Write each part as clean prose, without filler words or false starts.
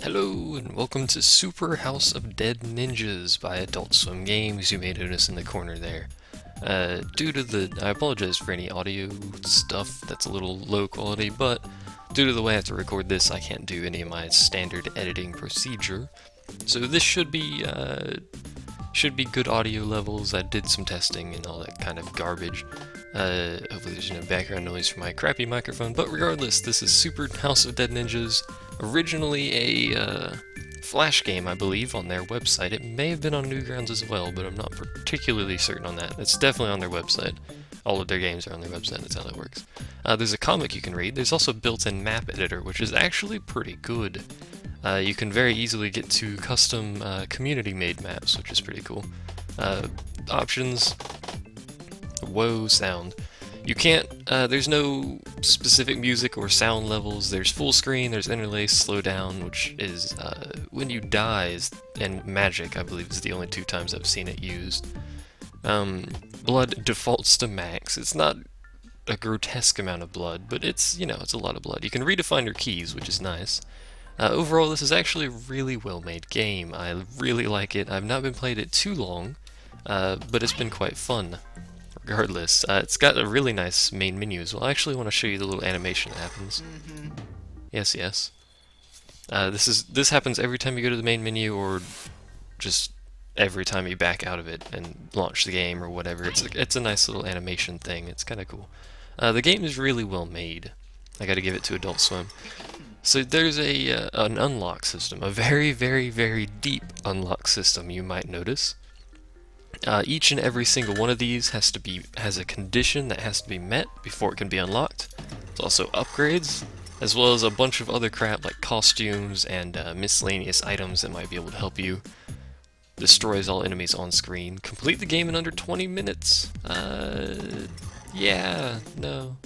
Hello and welcome to Super House of Dead Ninjas by Adult Swim Games. You may notice in the corner there. I apologize for any audio stuff that's a little low quality, but due to the way I have to record this, I can't do any of my standard editing procedure. So this should be good audio levels. I did some testing and all that kind of garbage. Hopefully there's no background noise from my crappy microphone, but regardless, this is Super House of Dead Ninjas, originally a Flash game, I believe, on their website. It may have been on Newgrounds as well, but I'm not particularly certain on that. It's definitely on their website. All of their games are on their website, that's how that works. There's a comic you can read. There's also a built-in map editor, which is actually pretty good. You can very easily get to custom community-made maps, which is pretty cool. Options. Whoa, sound. You can't, there's no specific music or sound levels. There's full screen, there's interlace, slow down, which is, when you die, and magic, I believe, is the only two times I've seen it used. Blood defaults to max. It's not a grotesque amount of blood, but it's, it's a lot of blood. You can redefine your keys, which is nice. Overall, this is actually a really well-made game. I really like it. I've not been playing it too long, but it's been quite fun. Regardless, it's got a really nice main menu as well. I actually want to show you the little animation that happens. Yes, yes. This happens every time you go to the main menu, or just every time you back out of it and launch the game or whatever. It's a nice little animation thing. It's kind of cool. The game is really well made. I got to give it to Adult Swim. So there's an unlock system, a very, very, very deep unlock system, you might notice. Each and every single one of these has a condition that has to be met before it can be unlocked. There's also upgrades, as well as a bunch of other crap like costumes and miscellaneous items that might be able to help you. Destroys all enemies on screen. Complete the game in under 20 minutes. Yeah, no.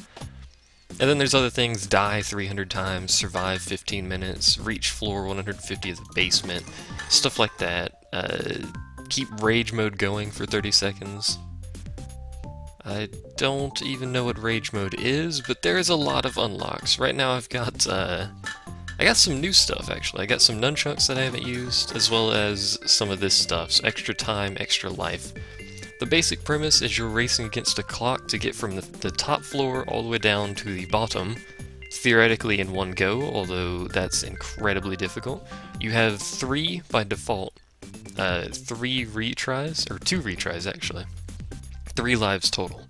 And then there's other things: die 300 times, survive 15 minutes, reach floor 150 of the basement, stuff like that. Keep rage mode going for 30 seconds. I don't even know what rage mode is, but there is a lot of unlocks. Right now I got some new stuff, actually. I got some nunchucks that I haven't used, as well as some of this stuff. So extra time, extra life. The basic premise is you're racing against a clock to get from the top floor all the way down to the bottom, theoretically in one go, although that's incredibly difficult. You have 3 by default. 3 retries, or 2 retries actually. 3 lives total.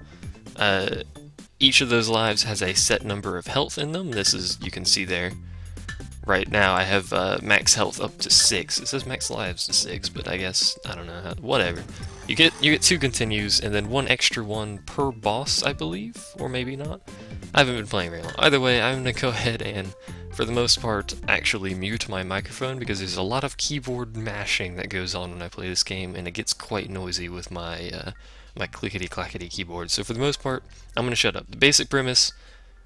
Each of those lives has a set number of health in them. You can see there. Right now I have max health up to 6. It says max lives to 6, but I guess, I don't know, whatever. You get 2 continues, and then 1 extra one per boss, I believe, or maybe not. I haven't been playing very long. Either way, I'm gonna go ahead and, for the most part, actually mute my microphone, because there's a lot of keyboard mashing that goes on when I play this game, and it gets quite noisy with my my clickety-clackety keyboard. So for the most part, I'm gonna shut up. The basic premise: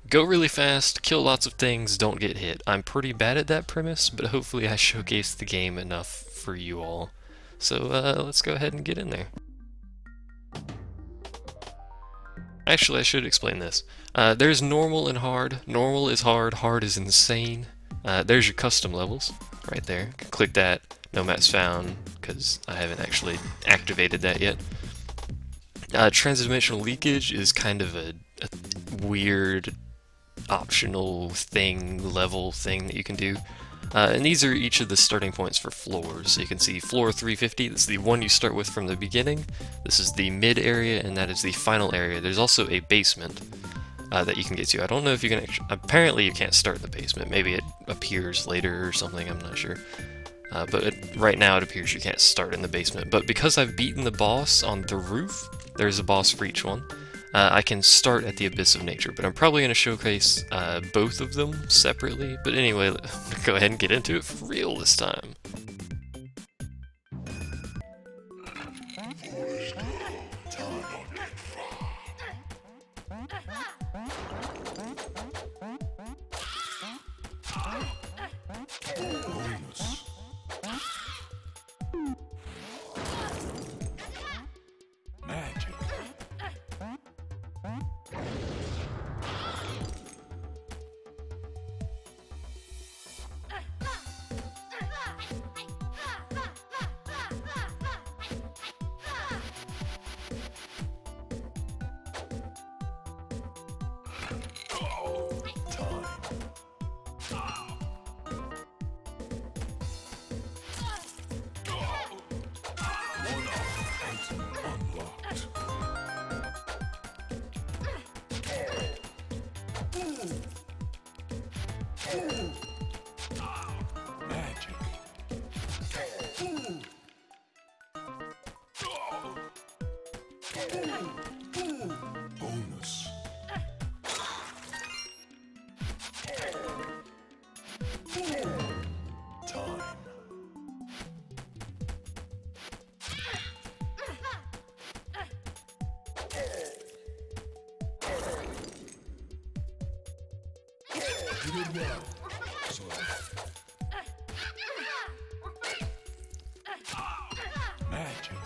go really fast, kill lots of things, don't get hit. I'm pretty bad at that premise, but hopefully I showcased the game enough for you all. So let's go ahead and get in there. Actually, I should explain this. There's normal and hard. Normal is hard, hard is insane. There's your custom levels, right there. Click that, no maps found, because I haven't actually activated that yet. Transdimensional leakage is kind of a weird, optional level thing that you can do. And these are each of the starting points for floors. So you can see floor 350, that's the one you start with from the beginning. This is the mid area, and that is the final area. There's also a basement that you can get to. I don't know if you can apparently you can't start in the basement. Maybe it appears later or something, I'm not sure. But right now it appears you can't start in the basement. But because I've beaten the boss on the roof, there's a boss for each one. I can start at the Abyss of Nature, but I'm probably going to showcase both of them separately. But anyway, let's go ahead and get into it for real this time. Magic. You did well. So, magic.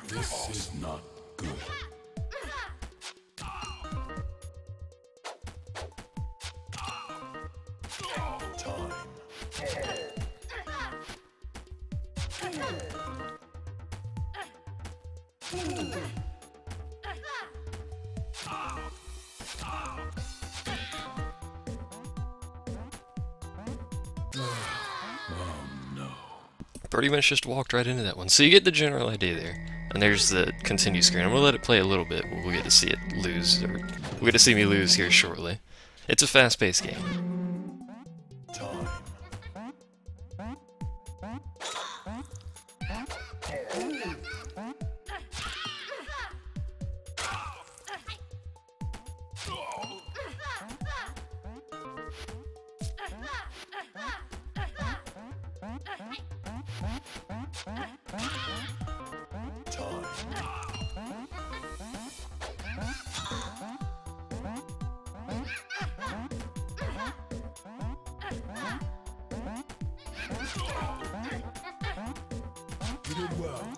This is not good. Time. Pretty much just walked right into that one. So you get the general idea there. And there's the continue screen. I'm gonna let it play a little bit. We'll get to see it lose, or we'll get to see me lose here shortly. It's a fast-paced game. Time. You did well.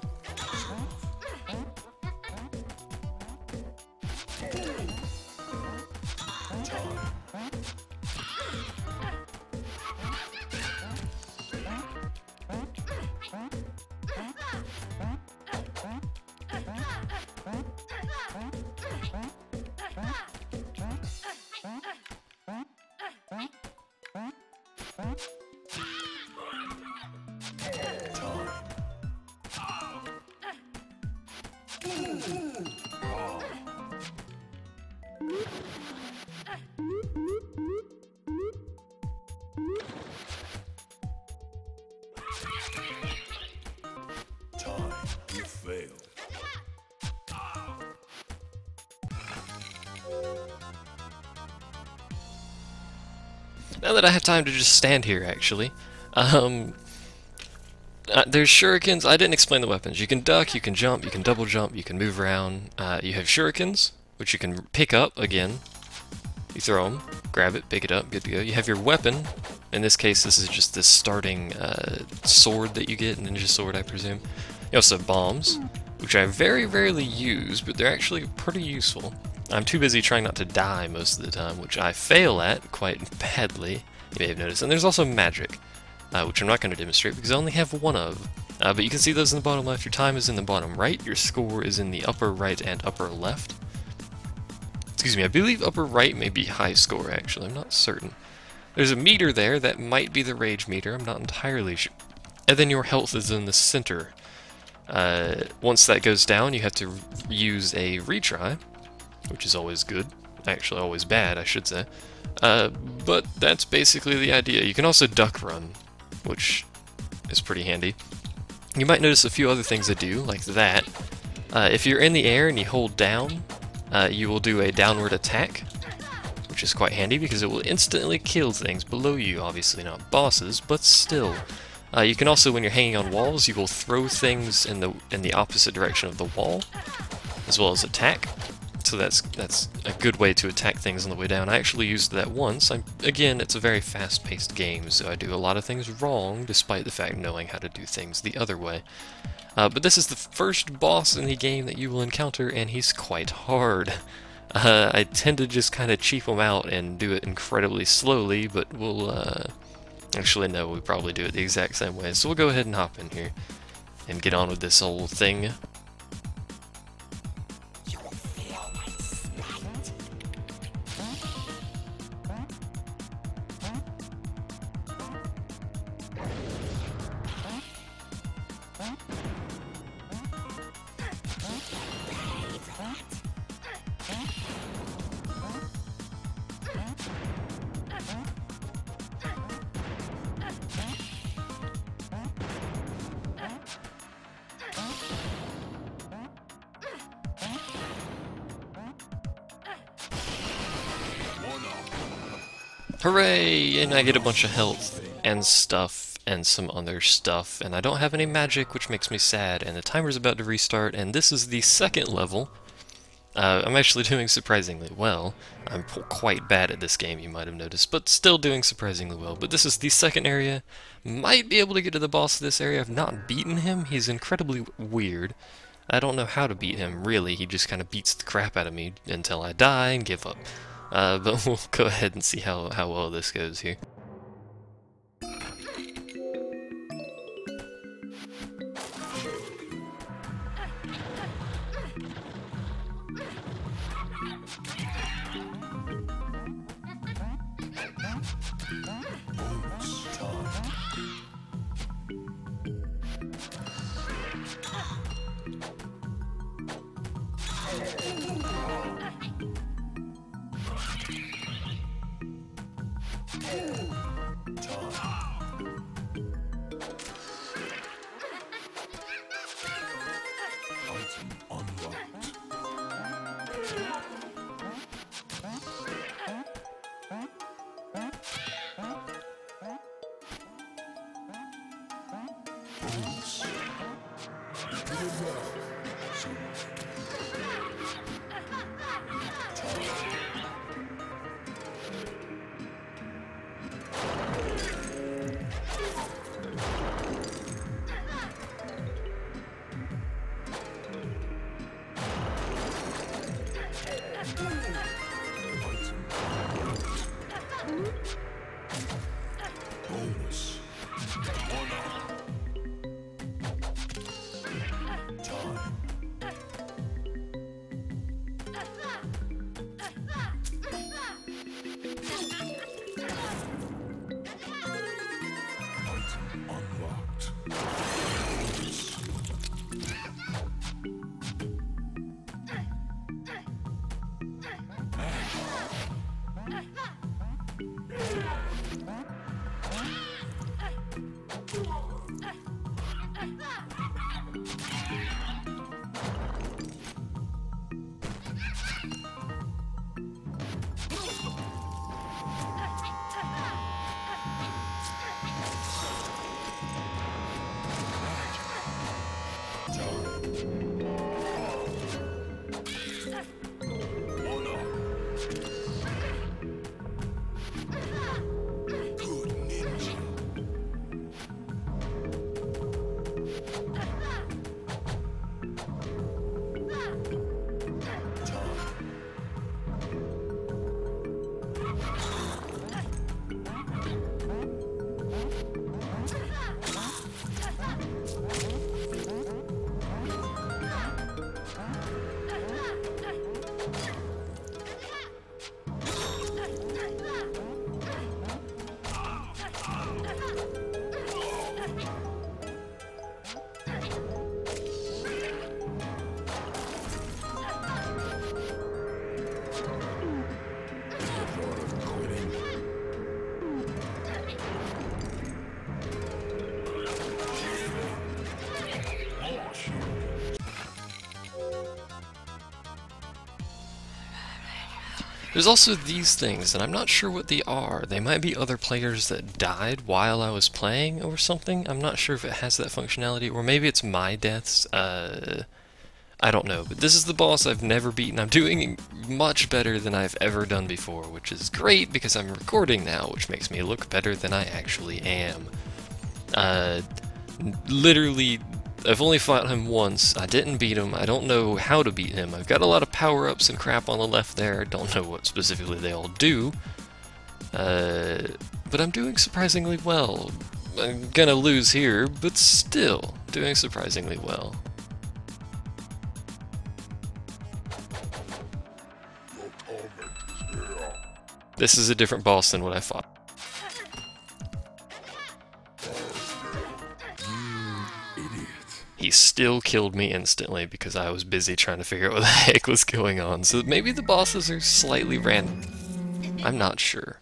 Time. You failed. Now that I have time to just stand here, actually, there's shurikens. I didn't explain the weapons. You can duck, you can jump, you can double jump, you can move around. You have shurikens, which you can pick up again. You throw them, grab it, pick it up, good to go. You have your weapon. In this case, this is just this starting sword that you get, ninja sword, I presume. You also have bombs, which I very rarely use, but they're actually pretty useful. I'm too busy trying not to die most of the time, which I fail at quite badly, you may have noticed. And there's also magic, which I'm not going to demonstrate because I only have one of. But you can see those in the bottom left. Your time is in the bottom right. Your score is in the upper right and upper left. Excuse me, I believe upper right may be high score, actually. I'm not certain. There's a meter there. That might be the rage meter. I'm not entirely sure. And then your health is in the center. Once that goes down, you have to use a retry, which is always good. Actually, always bad, I should say. But that's basically the idea. You can also duck run, which is pretty handy. You might notice a few other things that do, like that. If you're in the air and you hold down, you will do a downward attack, which is quite handy because it will instantly kill things below you. Obviously not bosses, but still. You can also, when you're hanging on walls, you will throw things in the opposite direction of the wall, as well as attack. So that's a good way to attack things on the way down. I actually used that once. Again, it's a very fast-paced game, so I do a lot of things wrong, despite the fact of knowing how to do things the other way. But this is the first boss in the game that you will encounter, and he's quite hard. I tend to just kind of cheap him out and do it incredibly slowly, but we'll Actually, no, we probably do it the exact same way. So we'll go ahead and hop in here and get on with this whole thing. Hooray! And I get a bunch of health and stuff and some other stuff, and I don't have any magic, which makes me sad, and the timer's about to restart, and this is the second level. I'm actually doing surprisingly well. I'm quite bad at this game, you might have noticed, but still doing surprisingly well. But this is the second area. Might be able to get to the boss of this area. I've not beaten him. He's incredibly weird. I don't know how to beat him, really. He just kind of beats the crap out of me until I die and give up. But we'll go ahead and see how well this goes here. There's also these things, and I'm not sure what they are. They might be other players that died while I was playing or something. I'm not sure if it has that functionality, or maybe it's my deaths. I don't know, but this is the boss I've never beaten. I'm doing much better than I've ever done before, which is great because I'm recording now, which makes me look better than I actually am. Literally, I've only fought him once. I didn't beat him. I don't know how to beat him. I've got a lot of power-ups and crap on the left there. I don't know what specifically they all do. but I'm doing surprisingly well. I'm gonna lose here, but still doing surprisingly well. This is a different boss than what I fought. He still killed me instantly because I was busy trying to figure out what the heck was going on. So maybe the bosses are slightly random. I'm not sure.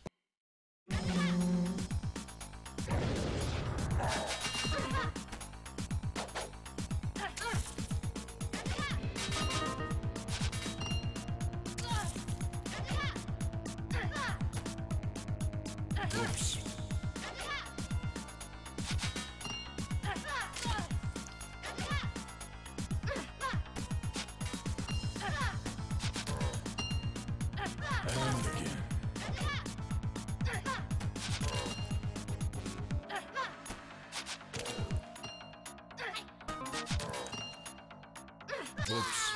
Oops. And again. Oops.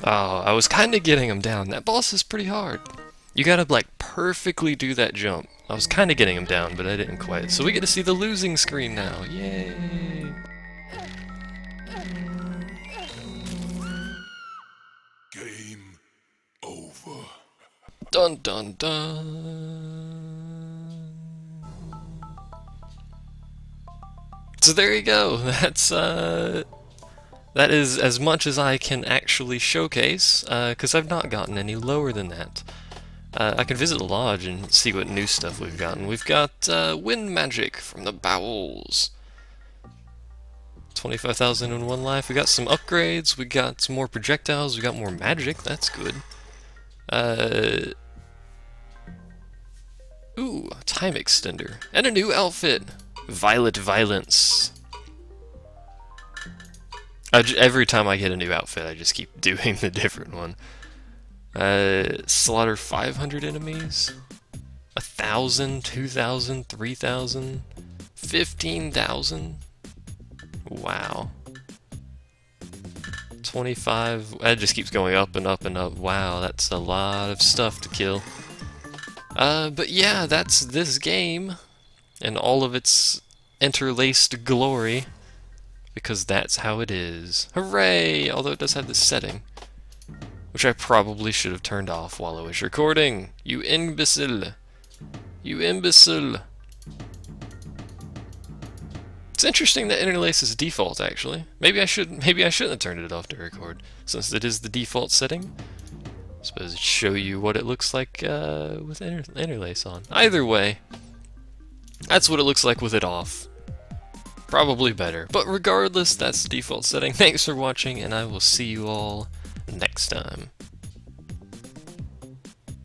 Oh, I was kind of getting him down. That boss is pretty hard. You gotta, like, perfectly do that jump. I was kind of getting him down, but I didn't quite. So we get to see the losing screen now. Yay! Game over. Dun dun dun! So there you go. That is as much as I can actually showcase, because I've not gotten any lower than that. I can visit the lodge and see what new stuff we've gotten. We've got wind magic from the bowels. 25,001 life. We got some upgrades. We got some more projectiles. We got more magic. That's good. Ooh, a time extender. And a new outfit. Violet Violence. Every time I get a new outfit, I just keep doing the different one. Slaughter 500 enemies. 1,000, 2,000, 3,000, 15,000. Wow. 25. That just keeps going up and up and up. Wow, that's a lot of stuff to kill. But yeah, that's this game and all of its interlaced glory, because that's how it is. Hooray! Although it does have this setting, which I probably should have turned off while I was recording. You imbecile! You imbecile! It's interesting that interlace is default, actually. Maybe I shouldn't have turned it off to record, since it is the default setting. I suppose it'd show you what it looks like with interlace on. Either way, that's what it looks like with it off. Probably better. But regardless, that's the default setting. Thanks for watching, and I will see you all next time.